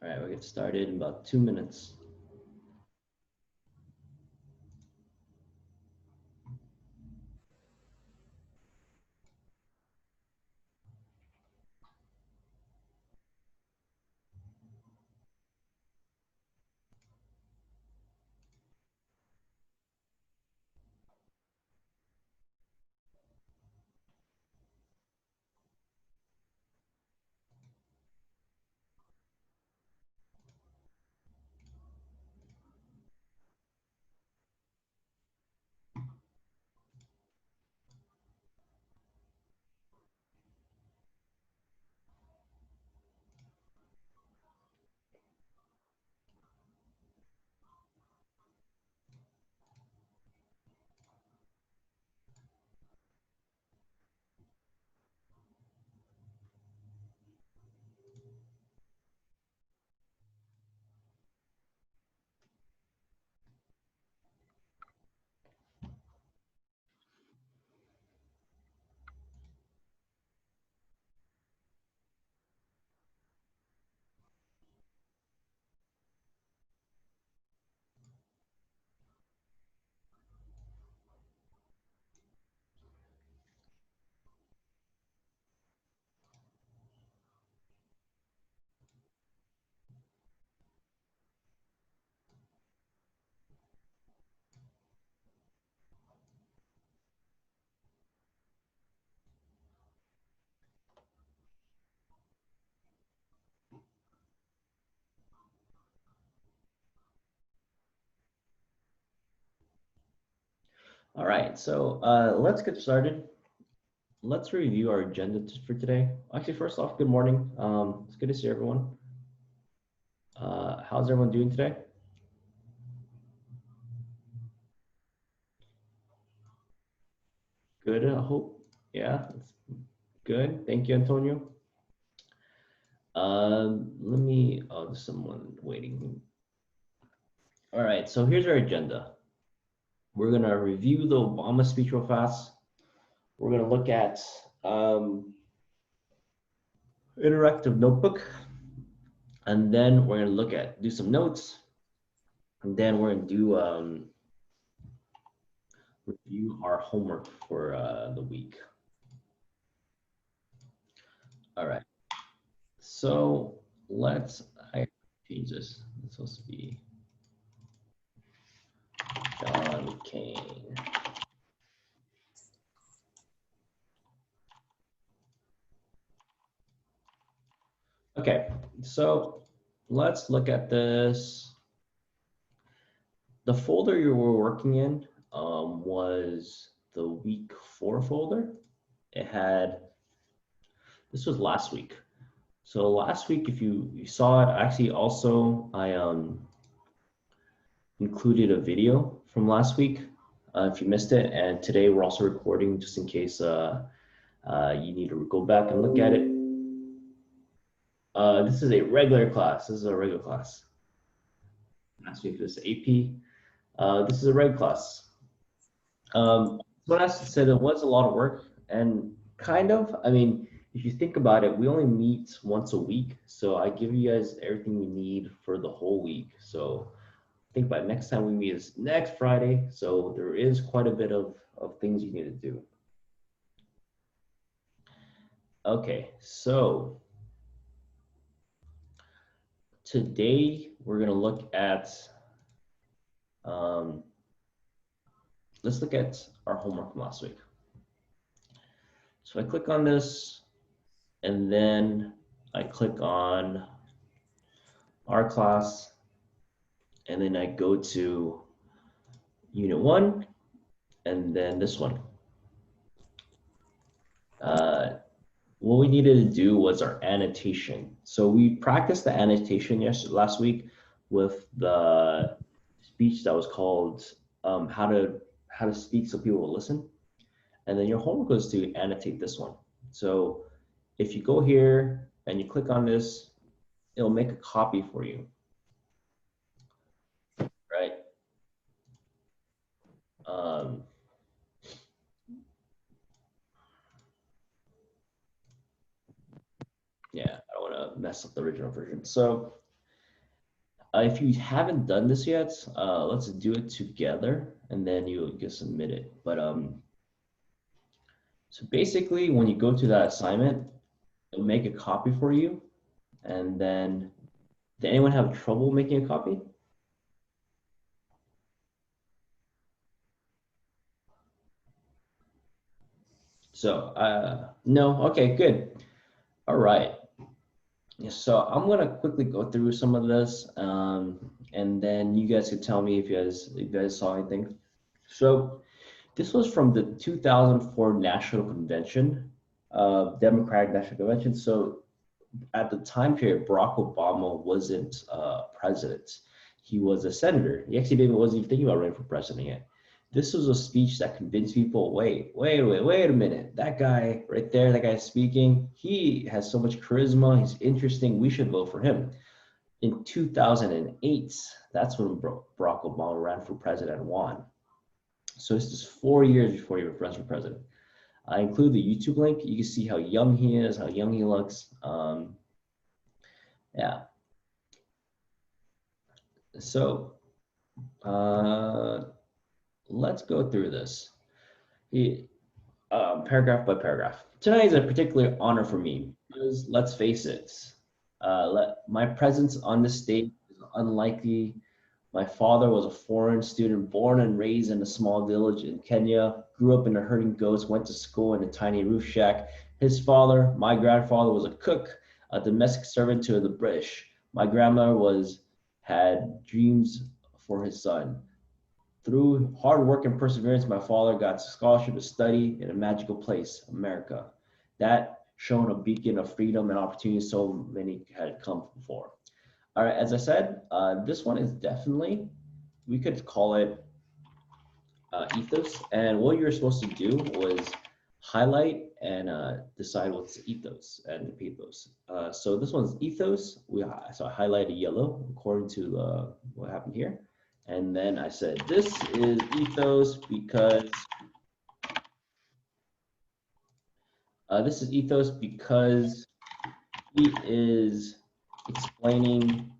All right, we'll get started in about 2 minutes. All right, so let's get started. Let's review our agenda for today. Actually, first off, good morning. It's good to see everyone. How's everyone doing today? Good, I hope. Yeah, it's good. Thank you, Antonio. There's someone waiting. All right, so here's our agenda. We're gonna review the Obama speech real fast. We're gonna look at interactive notebook, and then we're gonna do some notes, and then we're gonna do review our homework for the week. All right, so I change this. It's supposed to be John Kane. Okay, so let's look at this. The folder you were working in was the week 4 folder. This was last week. So last week, if you saw it, actually also I included a video from last week if you missed it. And today we're also recording just in case you need to go back and look at it. This is a regular class. This is a regular class. Last week was AP. This is a reg class. What I said, it was a lot of work, and kind of, I mean, if you think about it, we only meet once a week, so I give you guys everything you need for the whole week. So I think by next time we meet is next Friday, so there is quite a bit of things you need to do. Okay, so today we're gonna look at, let's look at our homework from last week. So I click on this, and then I click on our class, and then I go to unit 1, and then this one. What we needed to do was our annotation. So we practiced the annotation last week with the speech that was called how to speak so people will listen. And then your homework was to annotate this one. So if you go here and you click on this, it'll make a copy for you, right? Yeah, I don't want to mess up the original version. So If you haven't done this yet, let's do it together, and then you can submit it. But so basically, when you go to that assignment, it'll make a copy for you, and then did anyone have trouble making a copy? So no, okay, good. All right. Yeah, so I'm gonna quickly go through some of this, and then you guys can tell me if you guys saw anything. So this was from the 2004 National Convention, Democratic National Convention. So at the time period, Barack Obama wasn't president. He was a senator. He actually wasn't even thinking about running for president yet. This was a speech that convinced people, wait a minute. That guy right there, that guy speaking, he has so much charisma. He's interesting. We should vote for him. In 2008, that's when Barack Obama ran for president and won. So this is 4 years before he runs for president. I include the YouTube link. You can see how young he is, how young he looks. Yeah. So let's go through this paragraph by paragraph. Tonight is a particular honor for me because let's face it, my presence on this stage is unlikely. My father was a foreign student born and raised in a small village in Kenya, grew up in a herding goats, went to school in a tiny roof shack. His father, my grandfather, was a cook, a domestic servant to the British. My grandmother had dreams for his son. Through hard work and perseverance, my father got a scholarship to study in a magical place, America. That shone a beacon of freedom and opportunity so many had come before. All right, as I said, this one is definitely, we could call it ethos. And what you're supposed to do was highlight and decide what's ethos and pathos. So this one's ethos. So I highlighted yellow according to what happened here. And then I said, this is ethos because he is explaining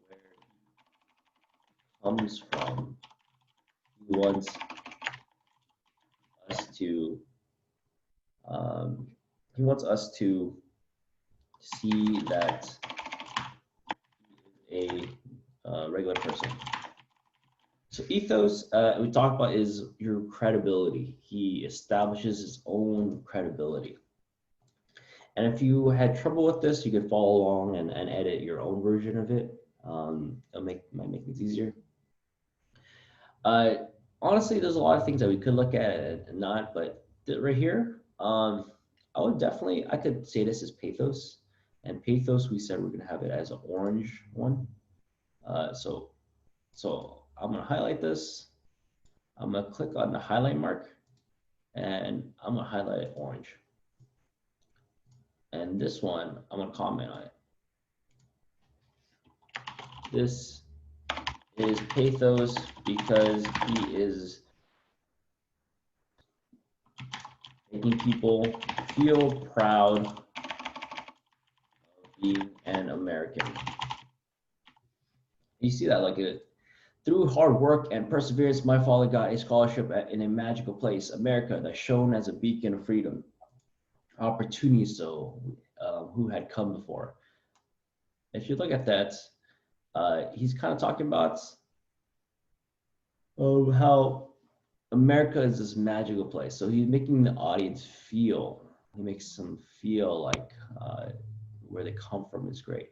where he comes from. He wants us to see that he is a regular person. So ethos, we talked about, is your credibility. He establishes his own credibility. And if you had trouble with this, you could follow along and edit your own version of it. Might make things easier. Honestly, there's a lot of things that we could look at and not, but right here, I could say this is pathos. And pathos, we said we're gonna have it as an orange one. So I'm gonna highlight this. I'm gonna click on the highlight mark and I'm gonna highlight it orange. And this one, I'm gonna comment on it. This is pathos because he is making people feel proud of being an American. You see that, like through hard work and perseverance, my father got a scholarship in a magical place, America, that shone as a beacon of freedom. Opportunity, so who had come before. If you look at that, he's kind of talking about how America is this magical place. So he's making the audience feel, he makes them feel like where they come from is great.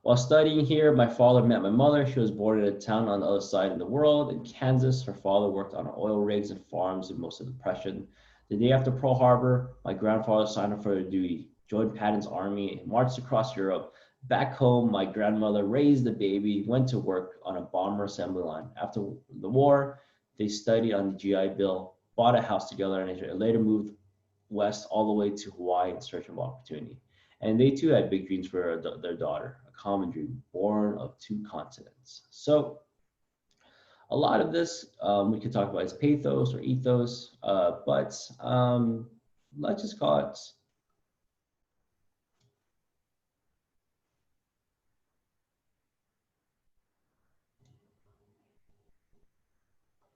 While studying here, my father met my mother. She was born in a town on the other side of the world in Kansas. Her father worked on oil rigs and farms in most of the Depression. The day after Pearl Harbor, my grandfather signed up for duty, joined Patton's army, and marched across Europe. Back home, my grandmother raised the baby, went to work on a bomber assembly line. After the war, they studied on the GI Bill, bought a house together, and later moved west all the way to Hawaii in search of opportunity. And they too had big dreams for their daughter, a common dream, born of two continents. So a lot of this we could talk about as pathos or ethos, but let's just call it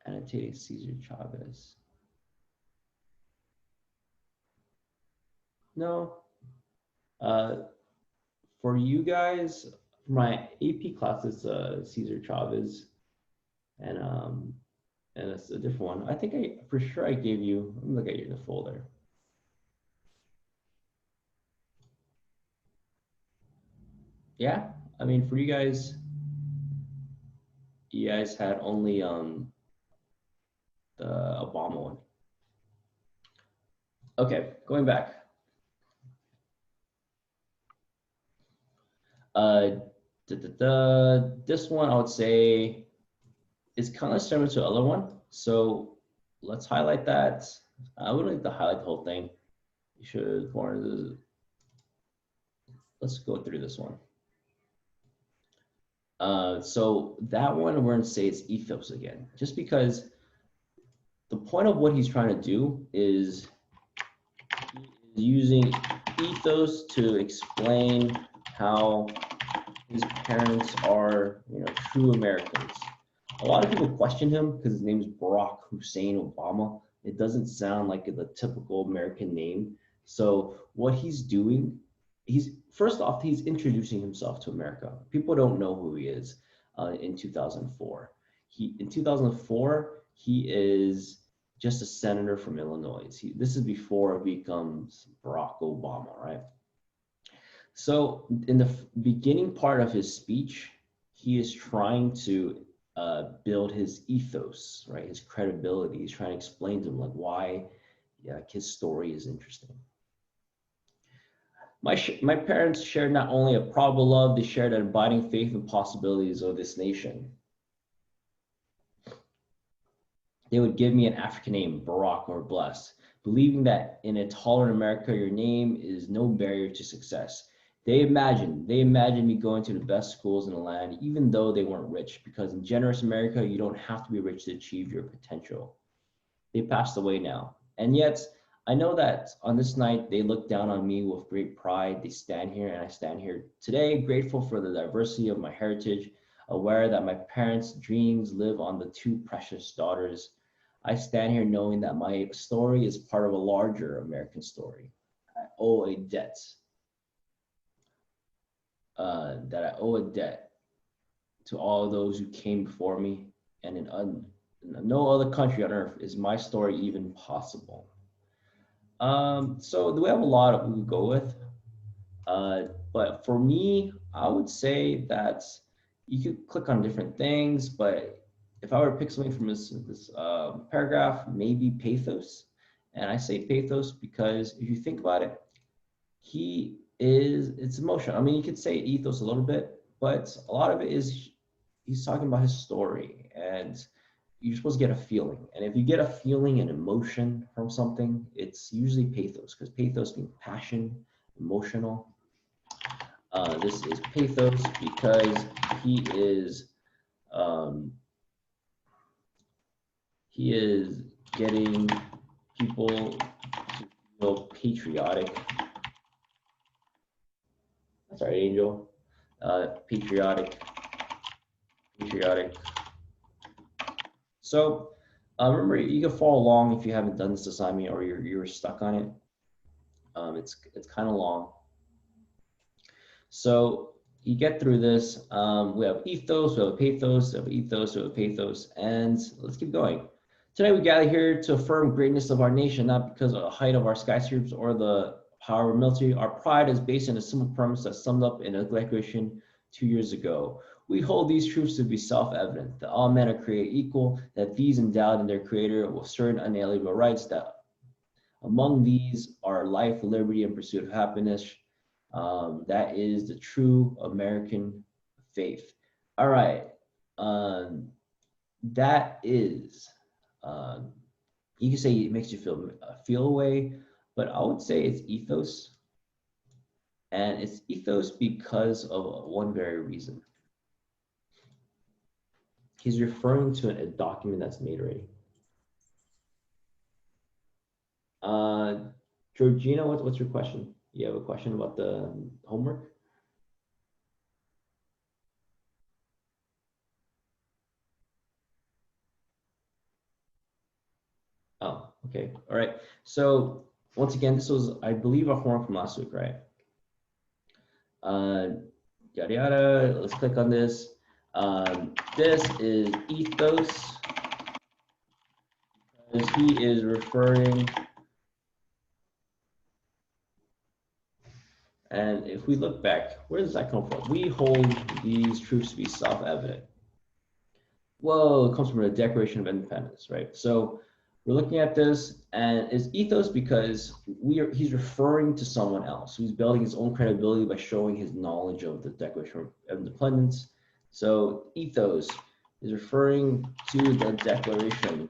annotating Cesar Chavez. No. For you guys, for my AP class, it's Cesar Chavez, and it's a different one. I think for sure I gave you. Let me look at your the folder. Yeah, I mean for you guys had only the Obama one. Okay, going back. This one I would say is kind of similar to the other one. So let's highlight that. I wouldn't need to highlight the whole thing. You should let's go through this one. So that one we're gonna say it's ethos again, just because the point of what he's trying to do is using ethos to explain how his parents are, true Americans. A lot of people question him because his name is Barack Hussein Obama. It doesn't sound like the typical American name. So what he's doing, first off, he's introducing himself to America. People don't know who he is in 2004. In 2004, he is just a senator from Illinois. This is before he becomes Barack Obama, right? So in the beginning part of his speech, he is trying to build his ethos, right? His credibility. He's trying to explain to them like why his story is interesting. My parents shared not only a probable love, they shared an abiding faith and possibilities of this nation. They would give me an African name, Barack or Blessed, believing that in a tolerant America, your name is no barrier to success. They imagined me going to the best schools in the land, even though they weren't rich, because in generous America, you don't have to be rich to achieve your potential. They passed away now. And yet, I know that on this night, they look down on me with great pride. They stand here, and I stand here today, grateful for the diversity of my heritage, aware that my parents' dreams live on the two precious daughters. I stand here knowing that my story is part of a larger American story. I owe a debt. That I owe a debt to all those who came before me, and in no other country on earth is my story even possible. So we have a lot of we could go with, but for me, I would say that you could click on different things, but if I were to pick something from this paragraph, maybe pathos, and I say pathos because if you think about it, it's emotional. I mean, you could say ethos a little bit, but a lot of it is he's talking about his story, and you're supposed to get a feeling. And if you get a feeling and emotion from something, it's usually pathos, because pathos means passion, emotional. This is pathos because he is getting people to feel patriotic. That's right, Angel. Patriotic. So remember, you can follow along if you haven't done this assignment or you're stuck on it. It's kind of long. So you get through this. We have ethos, we have pathos, we have ethos, we have pathos, and let's keep going. Tonight we gather here to affirm greatness of our nation, not because of the height of our skyscrapers or the power of our military. Our pride is based on a simple premise that summed up in a declaration 2 years ago. We hold these truths to be self-evident, that all men are created equal, that these endowed in their creator with certain unalienable rights, that among these are life, liberty, and pursuit of happiness. That is the true American faith. All right. That is, you can say it makes you feel away, but I would say it's ethos. And it's ethos because of one very reason. He's referring to a document that's made already. Georgina, what's your question? You have a question about the homework? Okay, all right. So once again, this was, I believe, a homework from last week, right? Yada yada. Let's click on this. This is ethos, because he is referring. And if we look back, where does that come from? We hold these truths to be self-evident. Well, it comes from the Declaration of Independence, right? So we're looking at this, and it's ethos because he's referring to someone else who's building his own credibility by showing his knowledge of the Declaration of Independence. So ethos is referring to the Declaration of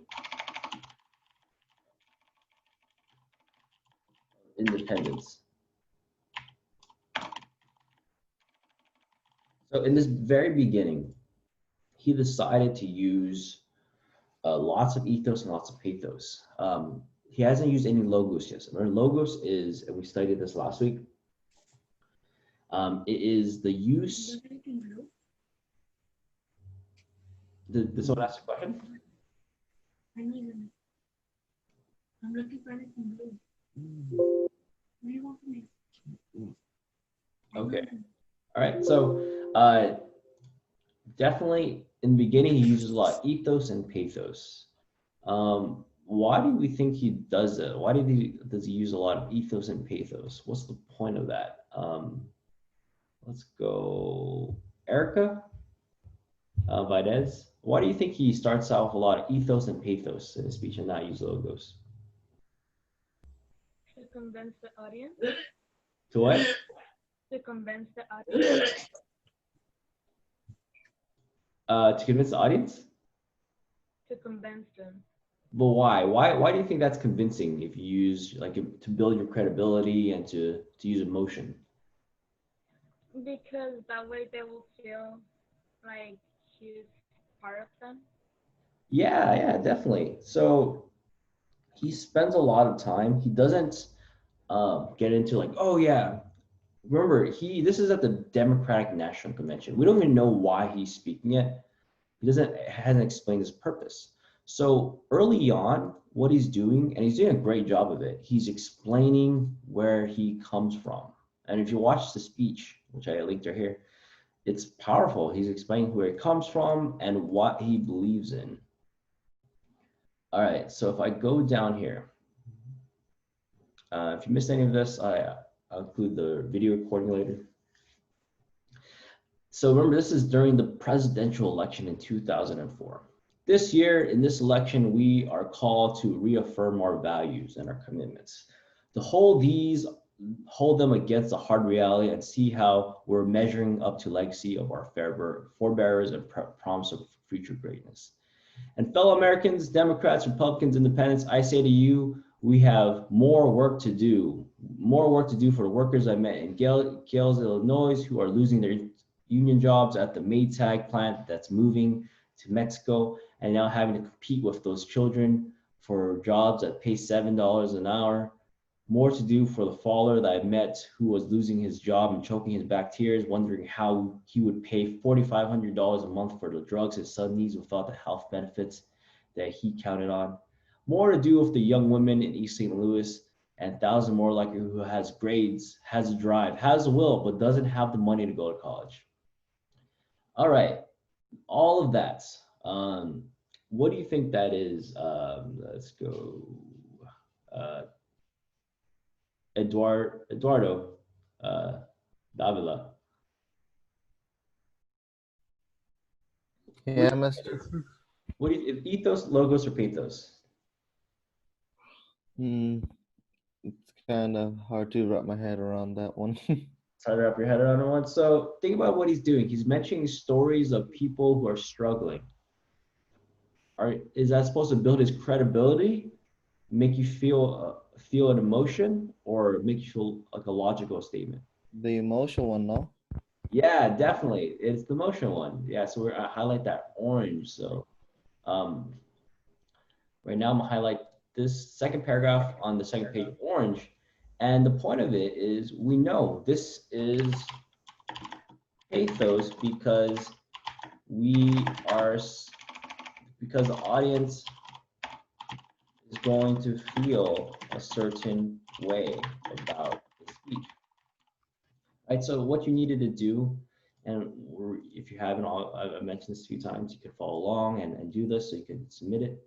Independence. So in this very beginning, he decided to use lots of ethos and lots of pathos. He hasn't used any logos yet. Remember, logos is, and we studied this last week, it is the use. Did someone ask a question? I'm looking for anything blue. What do you want from me? Okay. All right. So definitely in the beginning, he uses a lot of ethos and pathos. Why do we think he does it? Why does he use a lot of ethos and pathos? What's the point of that? Let's go, Erica Videz. Why do you think he starts out with a lot of ethos and pathos in his speech and not use logos? To convince the audience. To what? To convince the audience. To convince the audience? To convince them. But why? Why do you think that's convincing if you use like to build your credibility and to use emotion? Because that way they will feel like he's part of them. Yeah, definitely. So he spends a lot of time. He doesn't get into like, oh yeah. Remember, this is at the Democratic National Convention. We don't even know why he's speaking it. He hasn't explained his purpose. So early on, what he's doing, and he's doing a great job of it, he's explaining where he comes from. And if you watch the speech, which I linked right here, it's powerful. He's explaining where he comes from and what he believes in. All right, so if I go down here, if you missed any of this, I'll include the video recording later. So remember, this is during the presidential election in 2004. This year, in this election, we are called to reaffirm our values and our commitments, to hold them against the hard reality and see how we're measuring up to legacy of our forebearers and promise of future greatness. And fellow Americans, Democrats, Republicans, Independents, I say to you, we have more work to do for the workers I met in Gales, Illinois, who are losing their union jobs at the Maytag plant that's moving to Mexico and now having to compete with those children for jobs that pay $7 an hour. More to do for the father that I met who was losing his job and choking his back tears, wondering how he would pay $4,500 a month for the drugs his son needs without the health benefits that he counted on. More to do with the young women in East St. Louis and thousands more like her who has grades, has a drive, has a will, but doesn't have the money to go to college. All right, all of that. What do you think that is? Let's go. Eduardo Davila. Yeah, Master. What do you, ethos, logos, or pathos? It's kind of hard to wrap my head around that one. It's hard to wrap your head around one. So think about what he's doing. He's mentioning stories of people who are struggling. Is that supposed to build his credibility, make you feel an emotion, or make you feel like a logical statement? The emotional one, no? Yeah, definitely. It's the emotional one. Yeah, so I highlight that orange. So right now I'm gonna highlight this second paragraph on the second page, orange. And the point of it is we know this is pathos because the audience is going to feel a certain way about the speech. Right, so what you needed to do, and if you haven't, I've mentioned this a few times, you can follow along and do this so you can submit it.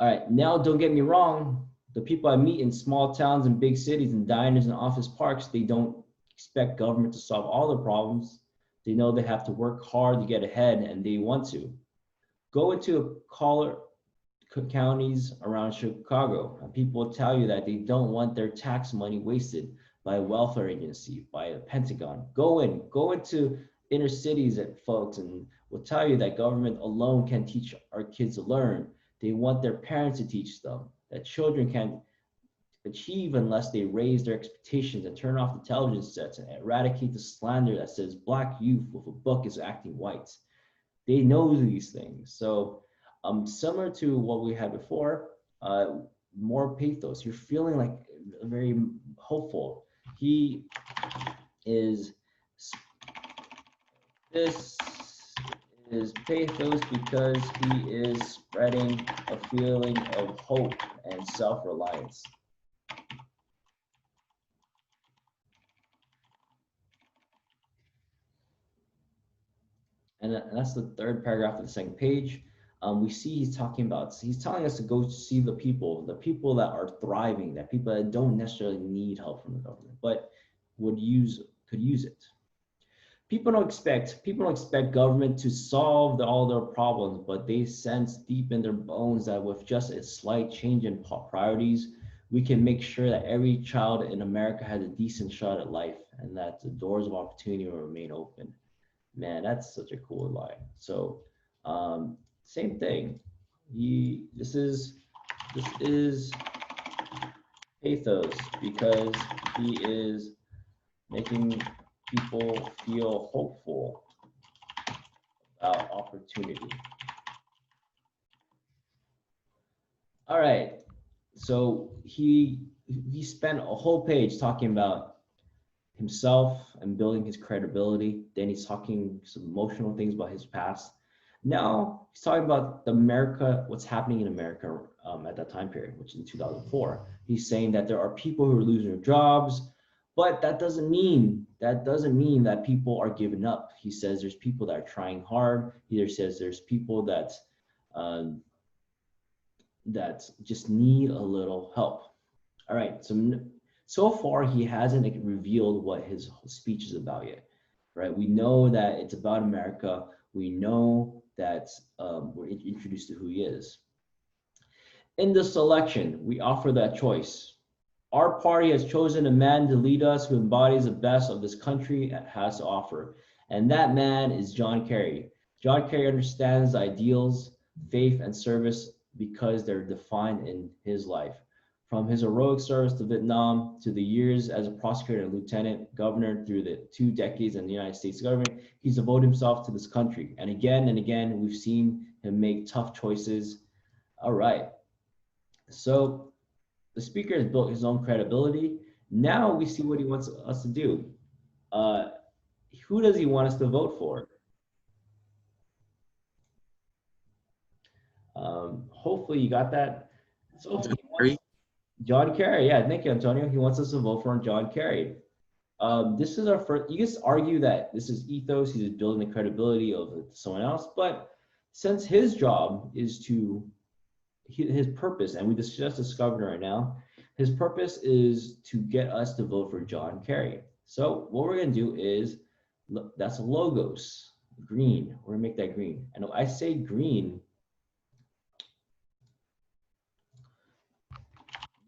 All right, now don't get me wrong, the people I meet in small towns and big cities and diners and office parks, they don't expect government to solve all the problems. They know they have to work hard to get ahead, and they want to. Go into collar counties around Chicago, and people will tell you that they don't want their tax money wasted by a welfare agency, by the Pentagon. Go into inner cities, folks, and will tell you that government alone can teach our kids to learn. They want their parents to teach them that children can't achieve unless they raise their expectations and turn off the television sets and eradicate the slander that says black youth with a book is acting white. They know these things. So similar to what we had before, more pathos. You're feeling like very hopeful. He is, this is pathos because he is spreading a feeling of hope and self-reliance. And that's the third paragraph of the second page. We see he's telling us to go see the people that are thriving, that people that don't necessarily need help from the government, but could use it. People don't expect government to solve all their problems, but they sense deep in their bones that with just a slight change in priorities, we can make sure that every child in America has a decent shot at life and that the doors of opportunity will remain open. Man, that's such a cool line. So same thing. This is pathos because he is making people feel hopeful about opportunity. All right, so he spent a whole page talking about himself and building his credibility. Then he's talking some emotional things about his past. Now he's talking about what's happening in America at that time period, which is in 2004. He's saying that there are people who are losing their jobs, but that doesn't mean that people are giving up. He says there's people that are trying hard. He says there's people that just need a little help. All right, so far he hasn't revealed what his speech is about yet, right? We know that it's about America. We know that we're introduced to who he is. In this election, we offer that choice. Our party has chosen a man to lead us who embodies the best of this country has to offer, and that man is John Kerry. John Kerry understands the ideals, faith, and service because they're defined in his life. From his heroic service to Vietnam to the years as a prosecutor and lieutenant governor through the 2 decades in the United States government, he's devoted himself to this country. And again, we've seen him make tough choices. All right. So the speaker has built his own credibility. Now we see what he wants us to do. Who does he want us to vote for? Hopefully you got that. So John Kerry, yeah, thank you, Antonio. He wants us to vote for John Kerry. This is our first. You just argue that this is ethos. He's building the credibility of someone else, but since his job is his purpose, and we just discovered right now, his purpose is to get us to vote for John Kerry. So what we're gonna do is, that's logos, green. We're gonna make that green, and I say green.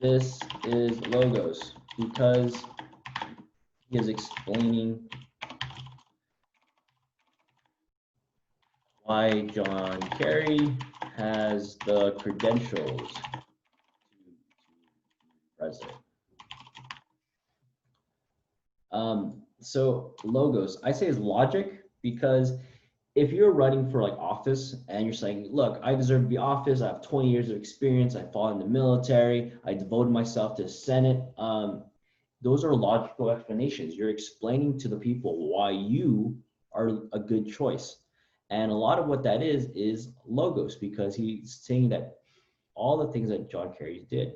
This is logos because he is explaining why John Kerry has the credentials to be president. So logos, I say is logic because if you're running for like office and you're saying, look, I deserve to be office, I have 20 years of experience, I fought in the military, I devoted myself to the Senate, those are logical explanations. You're explaining to the people why you are a good choice. And a lot of what that is logos, because he's saying that all the things that John Kerry did.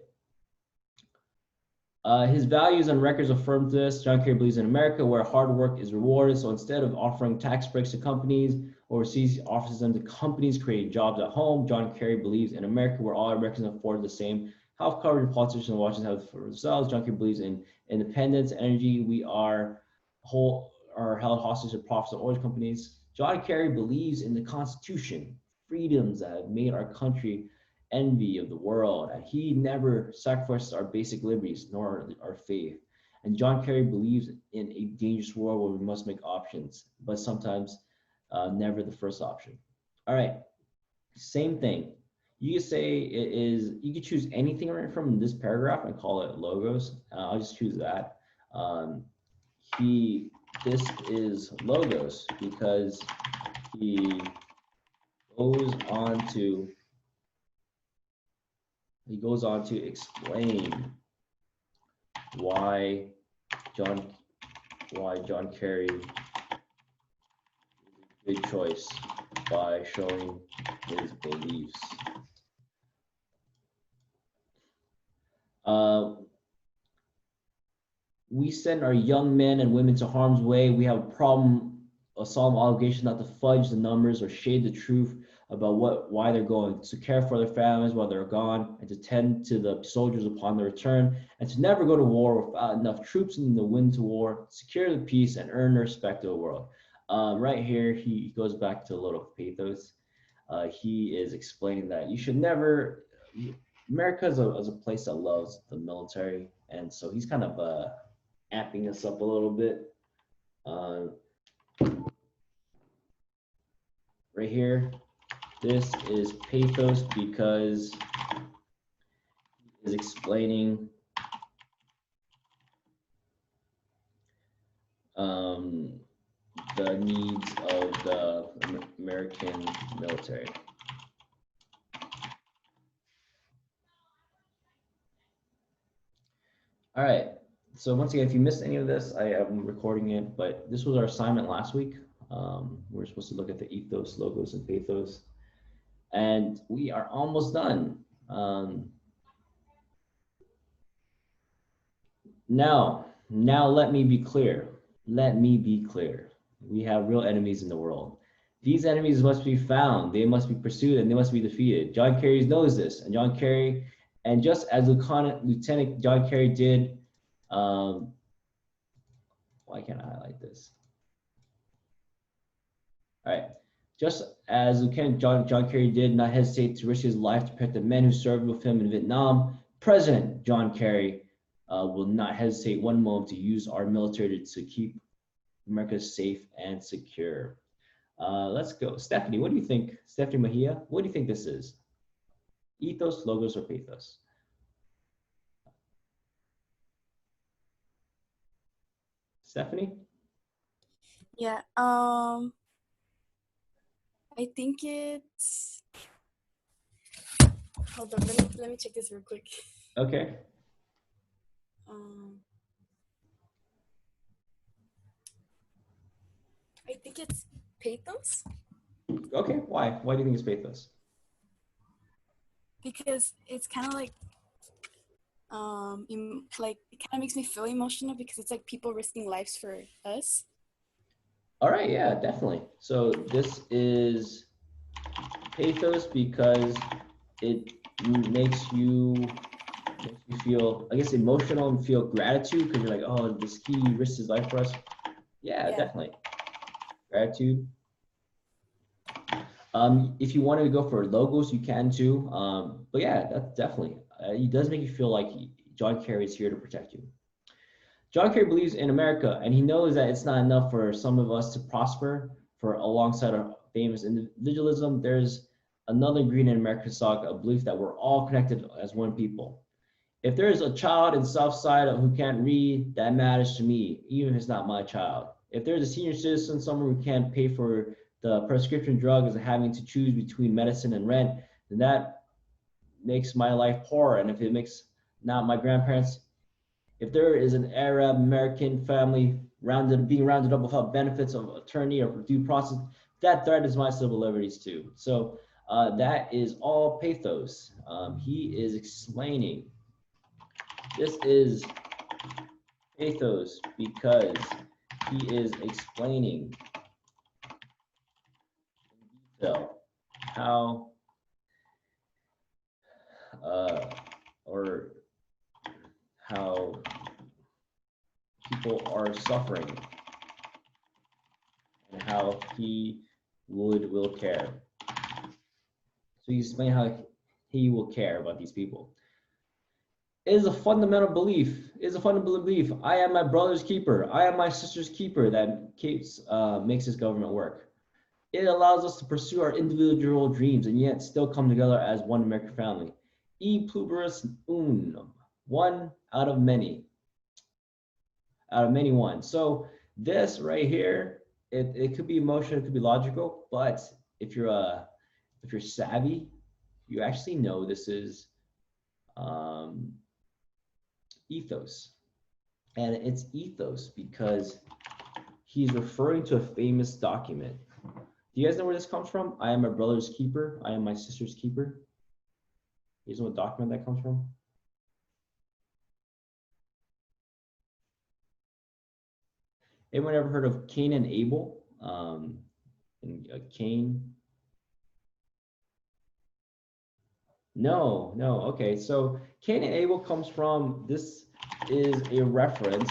His values and records affirm this. John Kerry believes in America where hard work is rewarded. So instead of offering tax breaks to companies overseas, he offers them to companies creating jobs at home. John Kerry believes in America where all Americans afford the same health coverage politicians in Washington have for themselves. John Kerry believes in independence, energy. We are held hostage to profits of oil companies. John Kerry believes in the Constitution, freedoms that have made our country envy of the world, and he never sacrificed our basic liberties nor our faith. And John Kerry believes in a dangerous world where we must make options, but sometimes never the first option. All right, same thing. You could say it is, you could choose anything right from this paragraph and call it logos. I'll just choose that. This is logos because he goes on to explain why John Kerry is a good choice by showing his beliefs. We send our young men and women to harm's way. We have a solemn obligation not to fudge the numbers or shade the truth about why they're going, to care for their families while they're gone, and to tend to the soldiers upon their return, and to never go to war without enough troops in the wind to war, secure the peace, and earn the respect of the world. Right here, he goes back to a little pathos. He is explaining that you should never, America is a place that loves the military, and so he's kind of amping us up a little bit. Right here, this is pathos because he is explaining the needs of the American military. All right. So once again, if you missed any of this, I am recording it, but this was our assignment last week. We were supposed to look at the ethos, logos, and pathos, and we are almost done. Now let me be clear. Let me be clear. We have real enemies in the world. These enemies must be found, they must be pursued, and they must be defeated. John Kerry knows this, and John Kerry, and just as Lieutenant John Kerry did, why can't I highlight this? All right, just as Lieutenant John Kerry did not hesitate to risk his life to protect the men who served with him in Vietnam, President John Kerry will not hesitate one moment to use our military to keep America safe and secure. Let's go. Stephanie, what do you think? Stephanie Mejia, what do you think this is? Ethos, logos, or pathos? Stephanie? Yeah, I think it's, hold on, let me check this real quick. Okay. I think it's pathos. Okay, why? Why do you think it's pathos? Because it's kind of like, it kind of makes me feel emotional because it's like people risking lives for us. All right, yeah, definitely. So this is pathos because it makes you feel, I guess, emotional and feel gratitude because you're like, oh, he risked his life for us. Yeah, definitely. Gratitude. If you wanted to go for logos, you can too. But yeah, that's definitely, it does make you feel like John Kerry is here to protect you. John Kerry believes in America, and he knows that it's not enough for some of us to prosper for alongside our famous individualism. There's another green in American stock, a belief that we're all connected as one people. If there's a child in Southside who can't read, that matters to me, even if it's not my child. If there's a senior citizen, someone who can't pay for the prescription drugs and having to choose between medicine and rent, then that makes my life poor. And if it makes not my grandparents, if there is an Arab American family being rounded up without benefits of attorney or due process, that threatens my civil liberties too. So That is all pathos. He is explaining. This is pathos because he is explaining in detail how or how people are suffering and how he will care. So he explained how he will care about these people. It is a fundamental belief. It is a fundamental belief. I am my brother's keeper. I am my sister's keeper that makes this government work. It allows us to pursue our individual dreams and yet still come together as one American family. E pluribus unum, one out of many ones. So this right here, it could be emotional, it could be logical, but if you're savvy, you actually know this is ethos. And it's ethos because he's referring to a famous document. Do you guys know where this comes from? I am my brother's keeper. I am my sister's keeper. You guys know what document that comes from? Anyone ever heard of Cain and Abel? Cain. No. Okay, so Cain and Abel comes from, this is a reference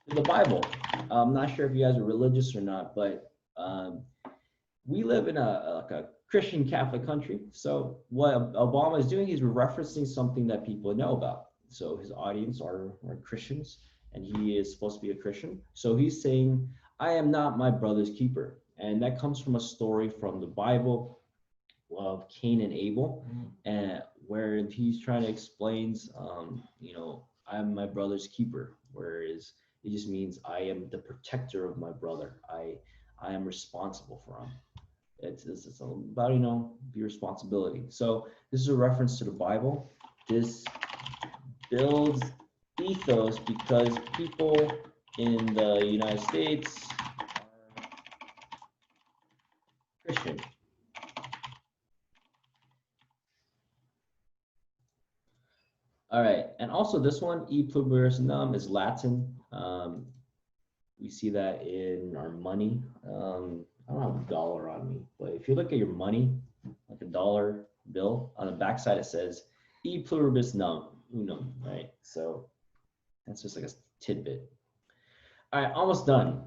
to the Bible. I'm not sure if you guys are religious or not, but we live in a Christian Catholic country. So what Obama is doing, he's referencing something that people know about. So his audience are Christians, and he is supposed to be a Christian. So he's saying, I am not my brother's keeper. And that comes from a story from the Bible of Cain and Abel, and where he's trying to explain, I'm my brother's keeper, whereas it just means I am the protector of my brother. I am responsible for him. It's about, the responsibility. So this is a reference to the Bible. This builds ethos because people in the United States are Christian. All right, and also this one, E pluribus unum, is Latin. We see that in our money. I don't have a dollar on me, but if you look at your money, like a dollar bill, on the backside it says E pluribus unum, right? So that's just like a tidbit. All right, almost done.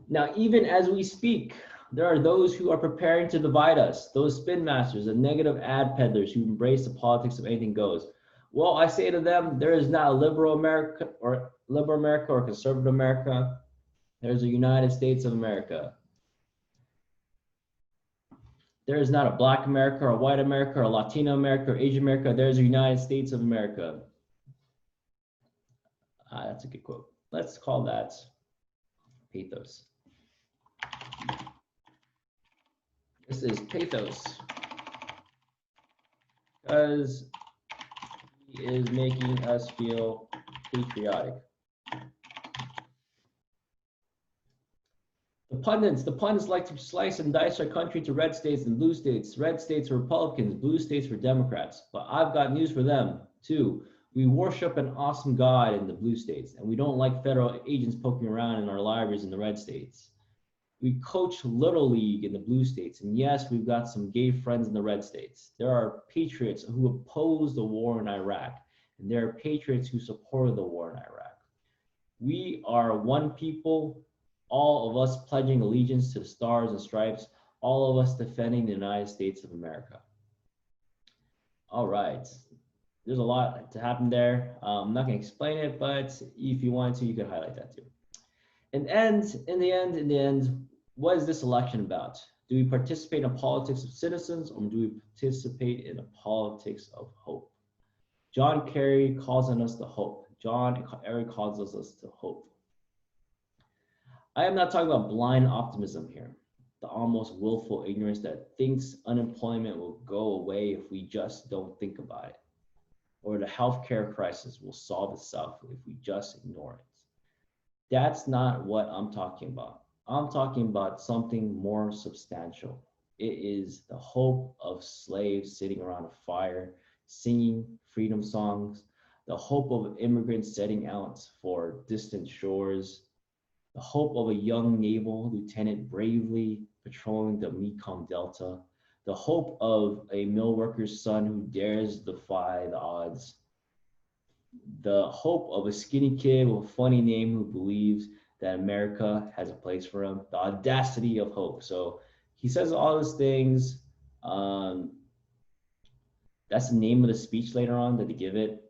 Now, even as we speak, there are those who are preparing to divide us, those spin masters and negative ad peddlers who embrace the politics of anything goes. Well, I say to them, there is not a liberal America or conservative America. There's a United States of America. There is not a Black America or a white America or a Latino America or Asian America. There's a United States of America. That's a good quote. Let's call that pathos. This is pathos because he is making us feel patriotic. The pundits like to slice and dice our country to red states and blue states. Red states for Republicans, blue states for Democrats. But I've got news for them too. We worship an awesome God in the blue states, and we don't like federal agents poking around in our libraries in the red states. We coach Little League in the blue states, and yes, we've got some gay friends in the red states. There are patriots who oppose the war in Iraq, and there are patriots who support the war in Iraq. We are one people, all of us pledging allegiance to the stars and stripes, all of us defending the United States of America. All right. There's a lot to happen there. I'm not going to explain it, but if you wanted to, you could highlight that too. In the end, what is this election about? Do we participate in a politics of citizens, or do we participate in a politics of hope? John Kerry calls on us to hope. John Kerry calls us to hope. I am not talking about blind optimism here, the almost willful ignorance that thinks unemployment will go away if we just don't think about it, or the healthcare crisis will solve itself if we just ignore it. That's not what I'm talking about. I'm talking about something more substantial. It is the hope of slaves sitting around a fire, singing freedom songs, the hope of immigrants setting out for distant shores, the hope of a young naval lieutenant bravely patrolling the Mekong Delta, the hope of a mill worker's son who dares defy the odds, the hope of a skinny kid with a funny name who believes that America has a place for him, the audacity of hope. So he says all those things. Um, that's the name of the speech later on that they give it.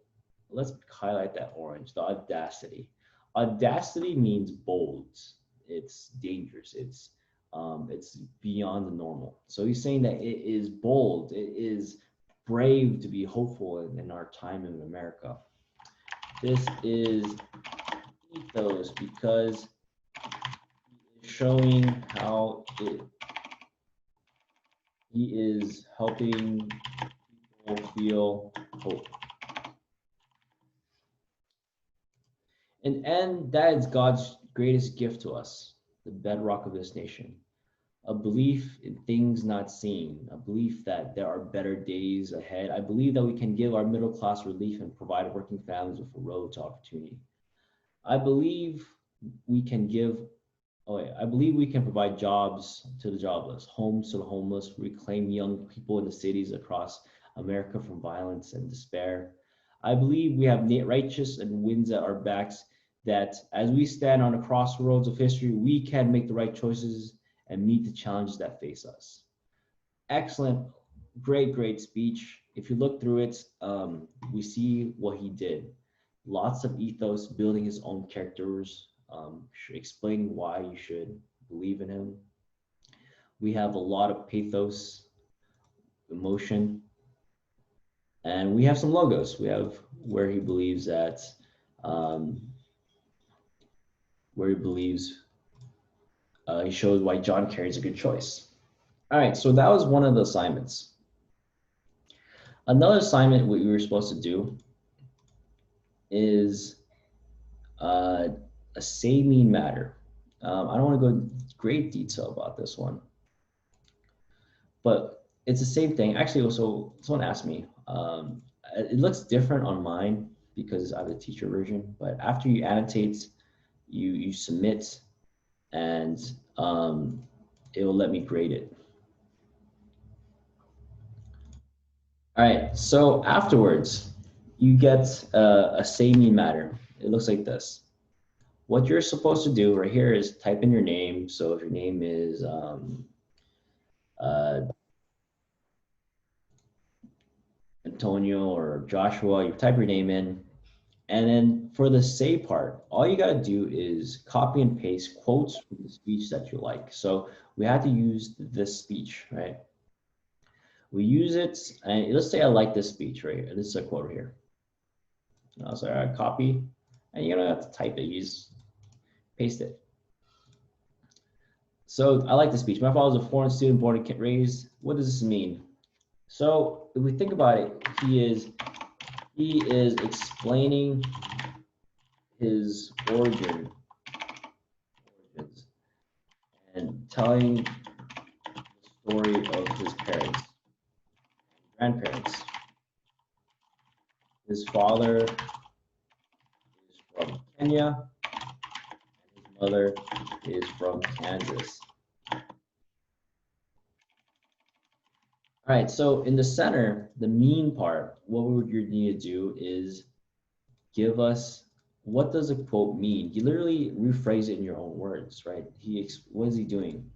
Let's highlight that orange, the audacity. Audacity means bold. It's dangerous. It's beyond the normal. So he's saying that it is bold. It is brave to be hopeful in our time in America. This is ethos because he's showing how he is helping people feel hope. And that is God's greatest gift to us, the bedrock of this nation. A belief in things not seen, a belief that there are better days ahead. I believe that we can give our middle class relief and provide working families with a road to opportunity. I believe we can provide jobs to the jobless, homes to the homeless, reclaim young people in the cities across America from violence and despair. I believe we have righteous and winds at our backs, that as we stand on the crossroads of history, we can make the right choices and meet the challenges that face us. Excellent, great speech. If you look through it, we see what he did. Lots of ethos, building his own characters, explaining why you should believe in him. We have a lot of pathos, emotion, and we have some logos. We have where he believes that, he shows why John Kerry is a good choice. All right, so that was one of the assignments. Another assignment we were supposed to do is a say mean matter. I don't want to go into great detail about this one, but it's the same thing. Actually, also someone asked me, it looks different on mine because I have the teacher version, but after you annotate, you submit, and it will let me grade it. All right, so afterwards, you get a say mean matter. It looks like this. What you're supposed to do right here is type in your name. So if your name is Antonio or Joshua, you type your name in. And then for the say part, all you got to do is copy and paste quotes from the speech that you like. So we had to use this speech, right? We use it, and let's say I like this speech right here. This is a quote here. So I copy, and you don't have to type it. You just paste it. So I like the speech. My father was a foreign student, born and raised. What does this mean? So if we think about it, he is explaining his origins and telling the story of his parents, grandparents. His father is from Kenya, and his mother is from Kansas. All right, so in the center, the mean part, what we would need to do is give us, what does a quote mean? You literally rephrase it in your own words, right? What is he doing?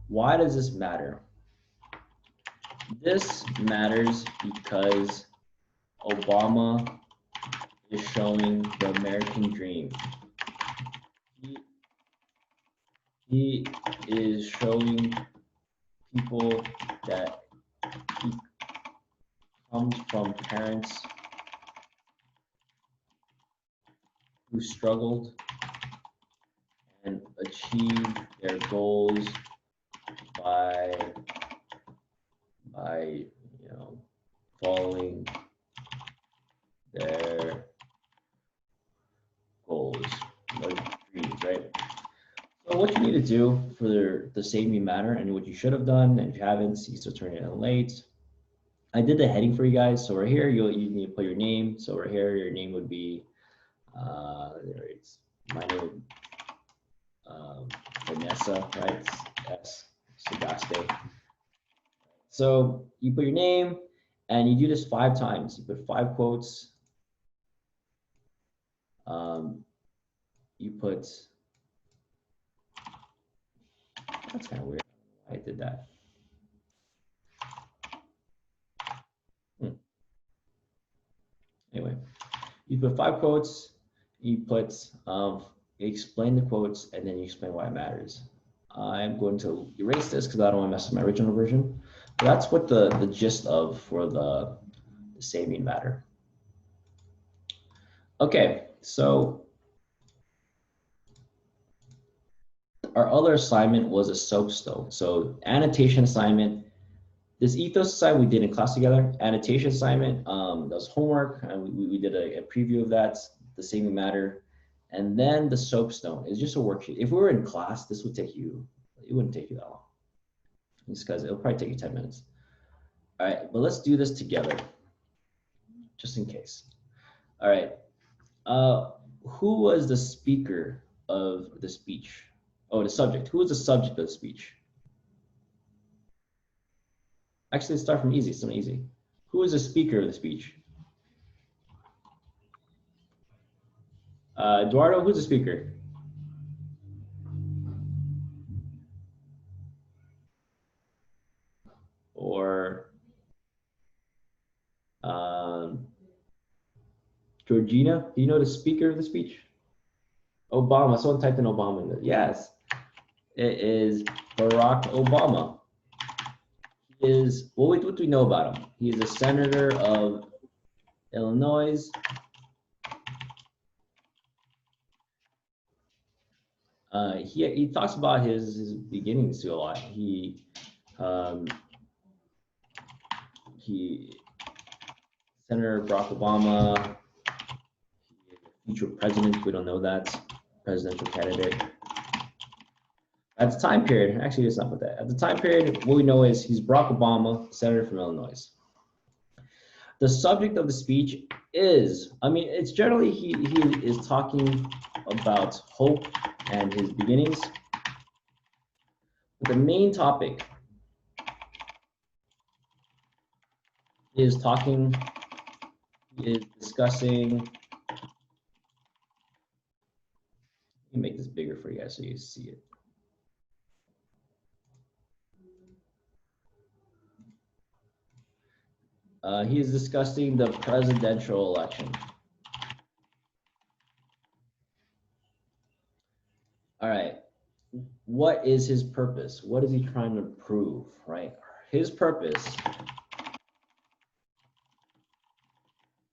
Why does this matter? This matters because Obama is showing the American dream. He is showing people that he comes from parents who struggled and achieved their goals by following their goals, their dreams, right? So what you need to do for the Save Me Matter and what you should have done, and if you haven't, you still turn it in late. I did the heading for you guys. So right here, you need to put your name. So right here, your name would be, there it's my name, Vanessa, right? S. Sebaste. So you put your name, and you do this 5 times. You put 5 quotes. You put, that's kind of weird. I did that. Anyway, you put 5 quotes, you put, explain the quotes, and then you explain why it matters. I'm going to erase this because I don't want to mess with my original version. But that's what the gist of for the Save Me Matter. Okay, so our other assignment was a soapstone. So annotation assignment. This ethos assignment we did in class together. Annotation assignment, that was homework, and we did a preview of that, the Save Me Matter. And then the soapstone is just a worksheet. If we were in class, this would take you, it wouldn't take you that long. Just because it'll probably take you 10 minutes. All right, but let's do this together, just in case. All right, who was the speaker of the speech? Oh, the subject. Who was the subject of the speech? Actually, let's start from easy, something easy. Who was the speaker of the speech? Eduardo, who's the speaker? Or Georgina, do you know the speaker of the speech? Obama, someone typed in Obama in there. Yes, it is Barack Obama. He is, well, what do we know about him? He is a senator of Illinois. He talks about his beginnings to a lot. He Senator Barack Obama, future president, we don't know that, presidential candidate. At the time period, actually it's not with that. At the time period, what we know is he's Barack Obama, senator from Illinois. The subject of the speech is, I mean, it's generally he is talking about hope and his beginnings. The main topic is discussing, let me make this bigger for you guys so you see it. He is discussing the presidential election. All right, what is his purpose? What is he trying to prove, right? His purpose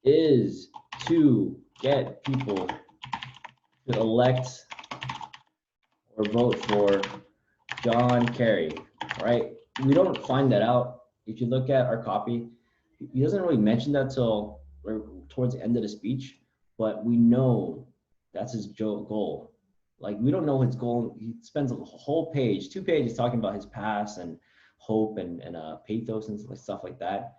is to get people to elect or vote for John Kerry, right? We don't find that out. If you look at our copy, he doesn't really mention that till towards the end of the speech, but we know that's his goal. Like, we don't know his goal. He spends a whole page, 2 pages talking about his past and hope and pathos and stuff like that.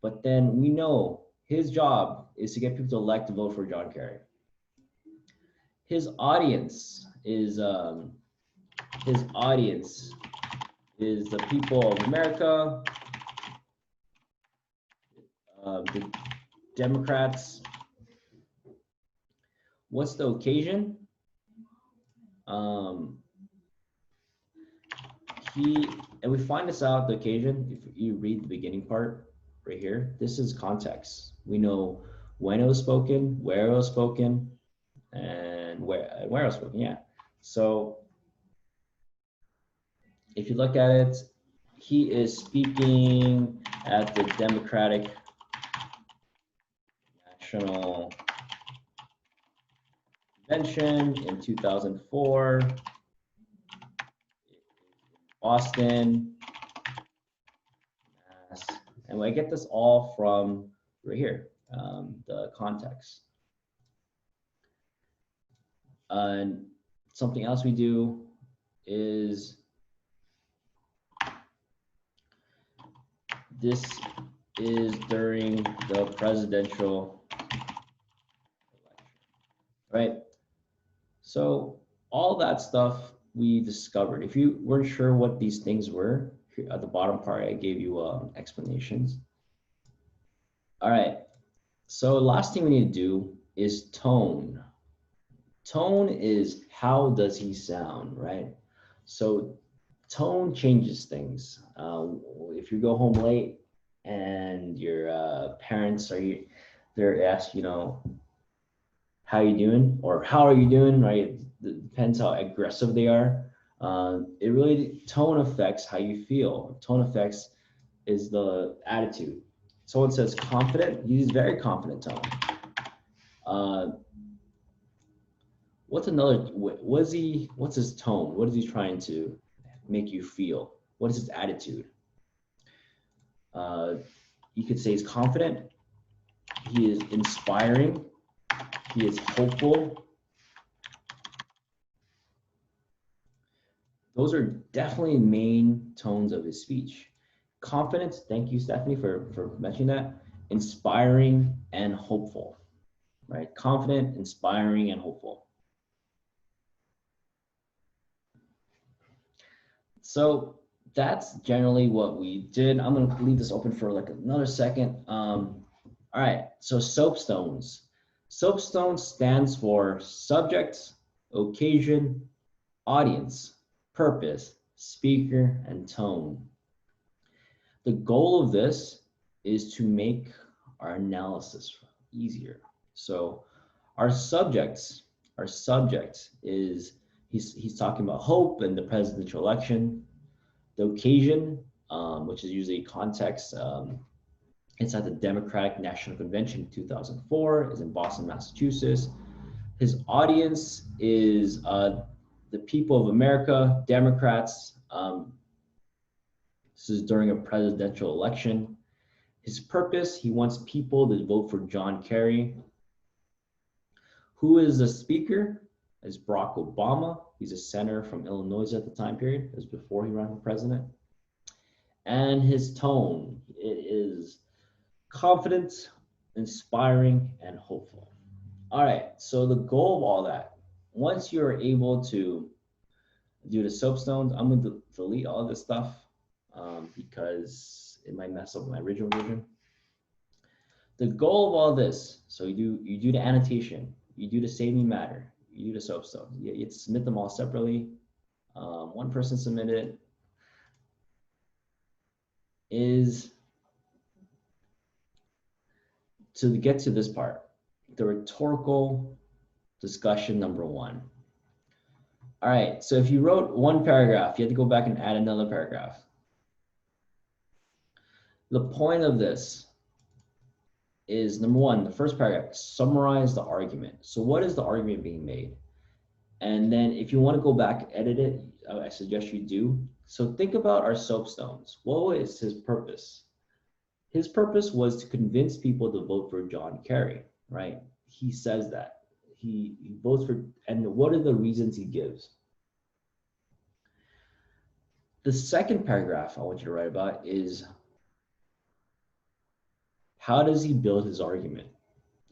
But then we know his job is to get people to elect to vote for John Kerry. His audience is the people of America, the Democrats. What's the occasion? And we find this out, the occasion, if you read the beginning part right here, this is context. We know when it was spoken, where it was spoken, and where it was spoken, yeah. So if you look at it, he is speaking at the Democratic National Convention in 2004, Boston, Mass. And I get this all from right here, the context. And something else we do is this is during the presidential election, right? So all that stuff we discovered. If you weren't sure what these things were, at the bottom part, I gave you explanations. All right. So last thing we need to do is tone. Tone is how does he sound, right? So tone changes things. If you go home late and your parents they're asked, how you doing or how are you doing, right? It depends how aggressive they are. It really, tone affects how you feel. Tone affects is the attitude. Someone says confident, he's very confident tone. What's his tone? What is he trying to make you feel? What is his attitude? You could say he's confident, he is inspiring, he is hopeful. Those are definitely main tones of his speech. Confidence, thank you, Stephanie, for mentioning that. Inspiring and hopeful, right? Confident, inspiring, and hopeful. So that's generally what we did. I'm gonna leave this open for like another second. All right, so soapstones. Soapstone stands for subject, occasion, audience, purpose, speaker, and tone. The goal of this is to make our analysis easier. So our subject is, he's talking about hope and the presidential election. The occasion, which is usually context, it's at the Democratic National Convention in 2004, is in Boston, Massachusetts. His audience is the people of America, Democrats. This is during a presidential election. His purpose, he wants people to vote for John Kerry. Who is the speaker? Is Barack Obama. He's a senator from Illinois at the time period. It was before he ran for president. And his tone, it is confident, inspiring, and hopeful. All right, so the goal of all that, once you're able to do the soapstones, I'm going to delete all this stuff because it might mess up my original version. The goal of all this, so you do the annotation, you do the saving matter, you do the soapstones. You submit them all separately. One person submitted is to get to this part, the rhetorical discussion number 1. All right, so if you wrote one paragraph, you have to go back and add another paragraph. The point of this is, number 1, the first paragraph, summarize the argument. So what is the argument being made? And then if you want to go back, edit it, I suggest you do. So think about our soapstones. What was his purpose? His purpose was to convince people to vote for John Kerry, right? He says that. He votes for, and what are the reasons he gives? The second paragraph I want you to write about is, how does he build his argument?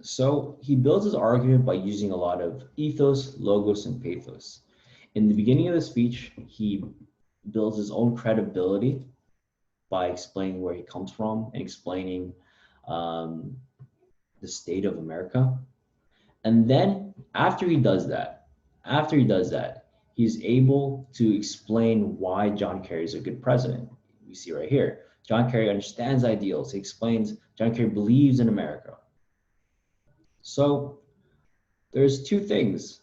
So he builds his argument by using a lot of ethos, logos, and pathos. In the beginning of the speech, he builds his own credibility by explaining where he comes from and explaining the state of America. And then after he does that, he's able to explain why John Kerry is a good president. We see right here, John Kerry understands ideals. He explains John Kerry believes in America. So there's 2 things.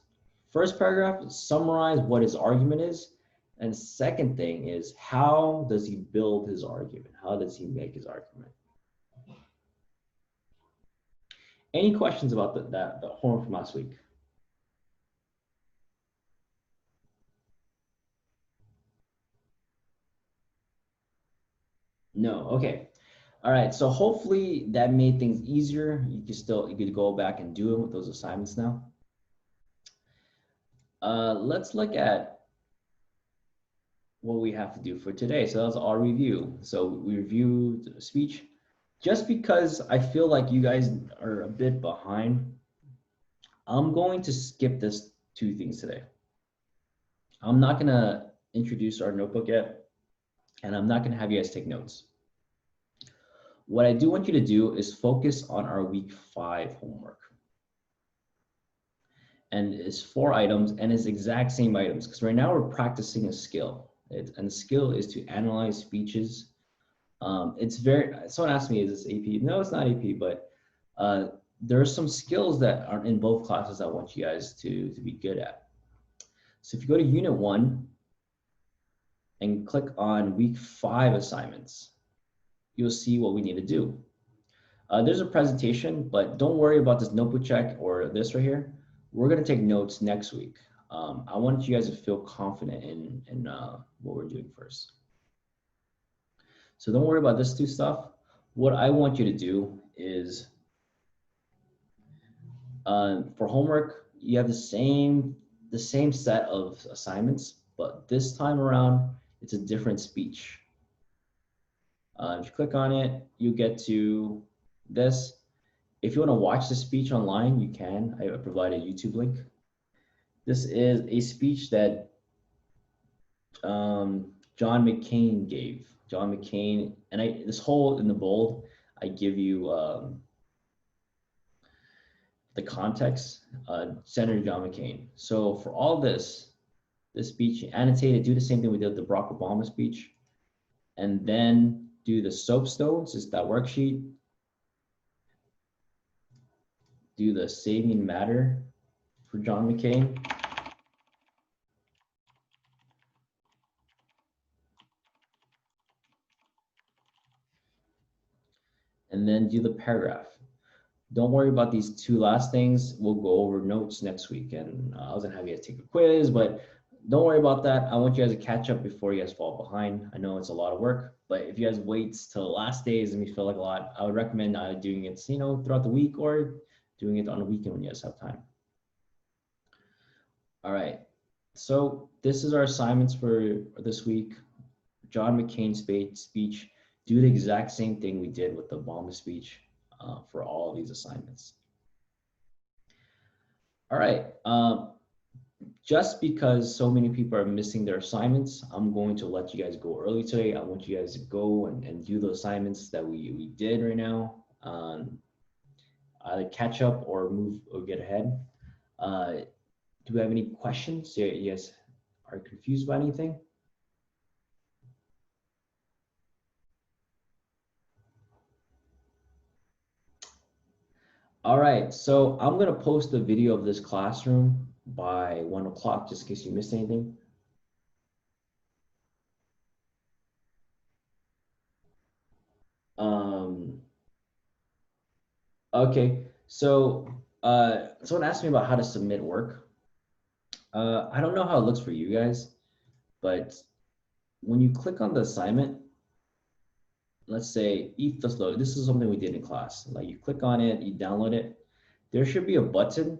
First paragraph, summarize what his argument is. And second thing is, how does he build his argument? How does he make his argument? Any questions about the homework from last week? No, okay. All right, so hopefully that made things easier. You could go back and do it with those assignments now. Let's look at what we have to do for today. So that's our review. So we reviewed the speech. Just because I feel like you guys are a bit behind, I'm going to skip this 2 things today. I'm not gonna introduce our notebook yet, and I'm not gonna have you guys take notes. What I do want you to do is focus on our week 5 homework. And it's 4 items and it's exact same items because right now we're practicing a skill. And the skill is to analyze speeches. It's very, someone asked me, is this AP? No, it's not AP, but there are some skills that are in both classes I want you guys to be good at. So if you go to Unit 1 and click on week 5 assignments, you'll see what we need to do. There's a presentation, but don't worry about this notebook check or this right here. We're gonna take notes next week. I want you guys to feel confident in what we're doing first. So don't worry about this 2 stuff. What I want you to do is, for homework, you have the same set of assignments, but this time around, it's a different speech. If you click on it, you get to this. If you want to watch the speech online, you can. I provide a YouTube link. This is a speech that John McCain gave. John McCain, and this whole in the bold, I give you the context, Senator John McCain. So for all this speech, annotate it, do the same thing we did with the Barack Obama speech, and then do the soapstones, is that worksheet. Do the saving matter for John McCain. And then do the paragraph. Don't worry about these 2 last things. We'll go over notes next week. And I was gonna have you guys take a quiz, but don't worry about that. I want you guys to catch up before you guys fall behind. I know it's a lot of work, but if you guys wait till the last days and you feel like a lot, I would recommend doing it, throughout the week or doing it on the weekend when you guys have time. All right, so this is our assignments for this week. John McCain's speech. Do the exact same thing we did with the Obama speech for all of these assignments. All right, just because so many people are missing their assignments, I'm going to let you guys go early today. I want you guys to go and do the assignments that we did right now. Either catch up or move or get ahead. Do we have any questions? You guys are confused by anything? All right, so I'm gonna post a video of this classroom by 1 o'clock, just in case you missed anything. Okay, so someone asked me about how to submit work. I don't know how it looks for you guys, but when you click on the assignment, let's say this is something we did in class. Like you click on it, you download it. There should be a button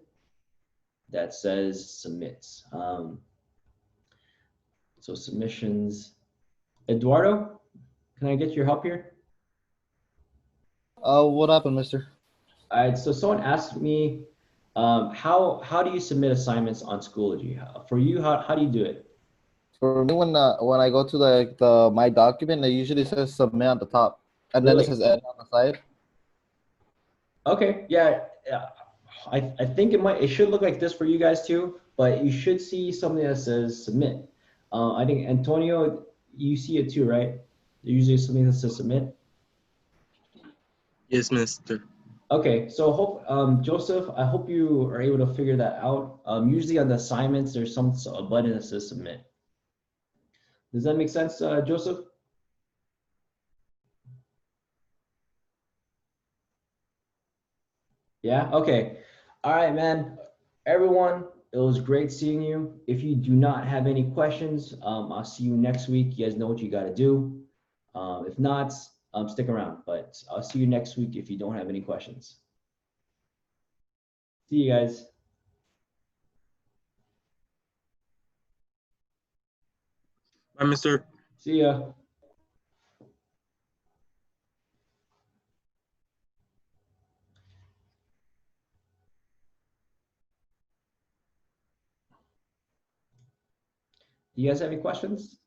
that says submit. So submissions. Eduardo, can I get your help here? What happened, mister? All right, so someone asked me, how do you submit assignments on Schoology? For you, how do you do it? For me, when I go to the my document, it usually says submit on the top, and then it Really? says edit on the side. Okay, yeah. I think it should look like this for you guys too, but you should see something that says submit. I think Antonio, you see it too, right? There's usually something that says submit. Yes, mister. Okay, so Joseph, I hope you are able to figure that out. Usually on the assignments, there's a button that says submit. Does that make sense, Joseph? Yeah, okay. All right, man. Everyone, it was great seeing you. If you do not have any questions, I'll see you next week. You guys know what you got to do. If not, stick around, but I'll see you next week if you don't have any questions. See you guys. Bye, mister. See ya. You guys have any questions?